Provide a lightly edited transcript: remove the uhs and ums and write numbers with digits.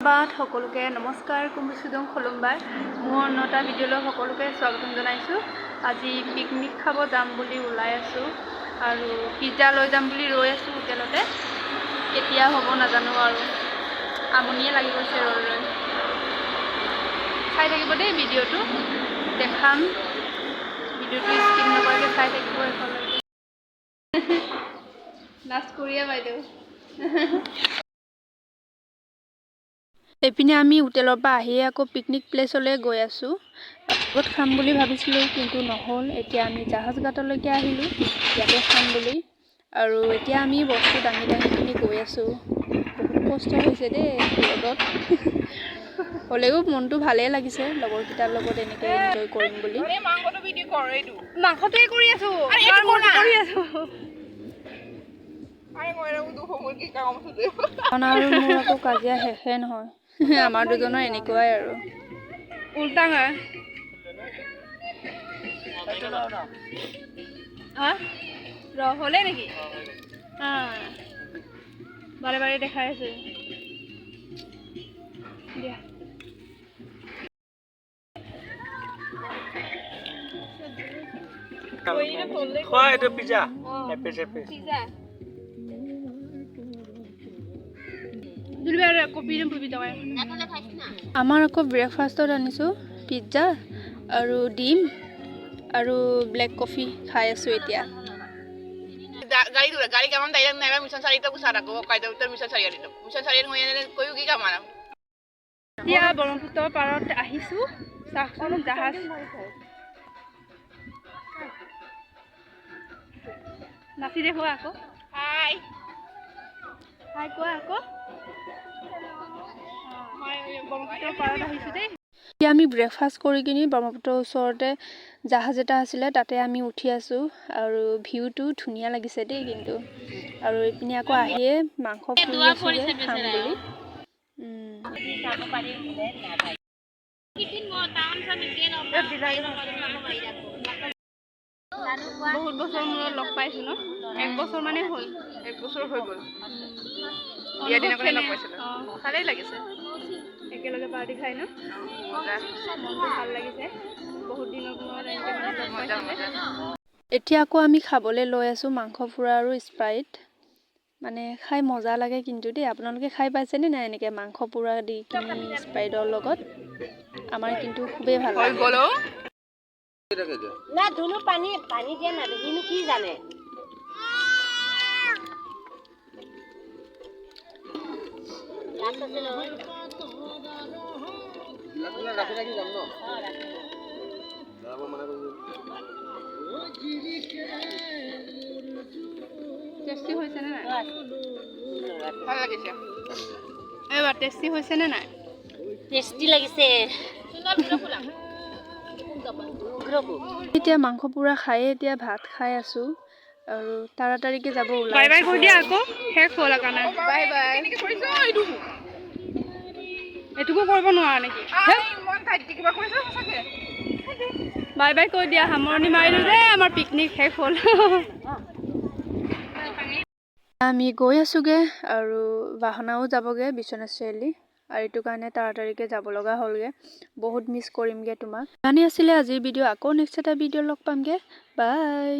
সুপ্ৰভাত সকলোকে নমস্কাৰ কুমুচুদং খলুম্বাৰ মোৰ নটা ভিডিঅ'লৈ সকলোকে স্বাগতম জনাইছোঁ। আজি পিকনিক খাব যাম বুলি ওলাই আছোঁ আৰু পিজ্জা লৈ যাম বুলি ৰৈ আছোঁ হোটেলতে। কেতিয়া হ'ব নাজানো আৰু আমনিয়ে লাগি গৈছে ৰৈ ৰৈ। চাই থাকিব দেই ভিডিঅ'টো, দেখাম। ভিডিঅ'টো স্কিপ নকৰাকৈ চাই থাকিব এফালে। নাচ কৰিয়ে বাইদেউ। এইপিনে আমি হোটেলৰ পৰা আহিয়ে আকৌ পিকনিক প্লেচলৈ গৈ আছোঁ। আগত খাম বুলি ভাবিছিলোঁ কিন্তু নহ'ল। এতিয়া আমি জাহাজ ঘাটলৈকে আহিলোঁ ইয়াতে খাম বুলি। আৰু এতিয়া আমি বস্তু দাঙি দাঙি পিনি গৈ আছোঁ। বহুত কষ্ট হৈছে দেই ৰ'দত। হ'লেও মনটো ভালেই লাগিছে লগৰকেইটাৰ লগত এনেকৈ এনজয় কৰিম বুলি। মাংসটোৱে কৰি আছোঁ। আৰু মোৰ আকৌ কাজিয়া শেষে নহয়। আমাৰ দুজনৰ এনেকুৱাই আৰু উল্টা হয়। হ'লে নেকি? বাৰে বাৰে দেখাই আছে দিয়া। আমাৰ আকৌ ব্ৰেকফাষ্টত আনিছোঁ পিজ্জা আৰু ডিম আৰু ব্লেক কফি খাই আছোঁ এতিয়া। এতিয়া ব্ৰহ্মপুত্ৰৰ পাৰত আহিছোঁ। চাওকচোন জাহাজ। নাচি দেখুৱা আকৌ। হাই হাই কোৱা আকৌ। ব্ৰহ্মপুত্ৰৰ পাৰত আহিছোঁ দেই। এতিয়া আমি ব্ৰেকফাষ্ট কৰি কিনি ব্ৰহ্মপুত্ৰৰ ওচৰতে জাহাজ এটা আছিলে তাতে আমি উঠি আছোঁ আৰু ভিউটো ধুনীয়া লাগিছে দেই কিন্তু। আৰু এইপিনে আকৌ আহিয়ে মাংস পুৰি আছোঁগৈ খাম বুলি। বহুত বছৰ মূৰত লগ পাইছোঁ ন? 1 বছৰ মানে হ'ল। 1 বছৰ হৈ গ'ল। বিয়া দিনাখনে লগ পাইছিলোঁ। ভালেই লাগিছে। একেলগে পাৰ্টি খাই ন? মনটো ভাল লাগিছে। বহুত দিনৰ মূৰত এনেকৈ মানে লগ পাইছোঁ। এতিয়া আকৌ আমি খাবলৈ লৈ আছোঁ মাংস পুৰা আৰু স্প্ৰাইট। মানে খাই মজা লাগে কিন্তু দেই। আপোনালোকে খাই পাইছেনে নাই এনেকৈ মাংস পুৰা দি কিনি স্প্ৰাইটৰ লগত? আমাৰ কিন্তু খুবেই ভাল লাগে। না ধুনু পানী দিয়া না ধুনু কি জানে। টেষ্টি হৈছে নে নাই? ভাল লাগিছে। এইবাৰ টেষ্টি হৈছে নে নাই? টেষ্টি লাগিছে। এতিয়া মাংস পুৰা খায়ে এতিয়া ভাত খাই আছোঁ আৰু তাড়াতাড়িকে যাব ওলাই। বাই বাই কৈ দিয়া আকৌ। শেষ হ'ল কাৰণে। Bye bye. এইটোকো কৰিব নোৱাৰা নেকি? বাই বাই কৈ দিয়া। সামৰণি মাৰিলোঁ যে আমাৰ পিকনিক শেষ হ'ল। আমি গৈ আছোঁগৈ আৰু বাহনাও যাবগৈ বিশ্বনাথ চাৰিআলি আৰু এইটো কাৰণে তাড়াতাড়িকৈ যাব লগা হ'লগৈ। বহুত মিছ কৰিমগৈ তোমাক। জানি আছিলে আজিৰ ভিডিঅ'। আকৌ নেক্সট এটা ভিডিঅ' লগ পামগৈ। বাই।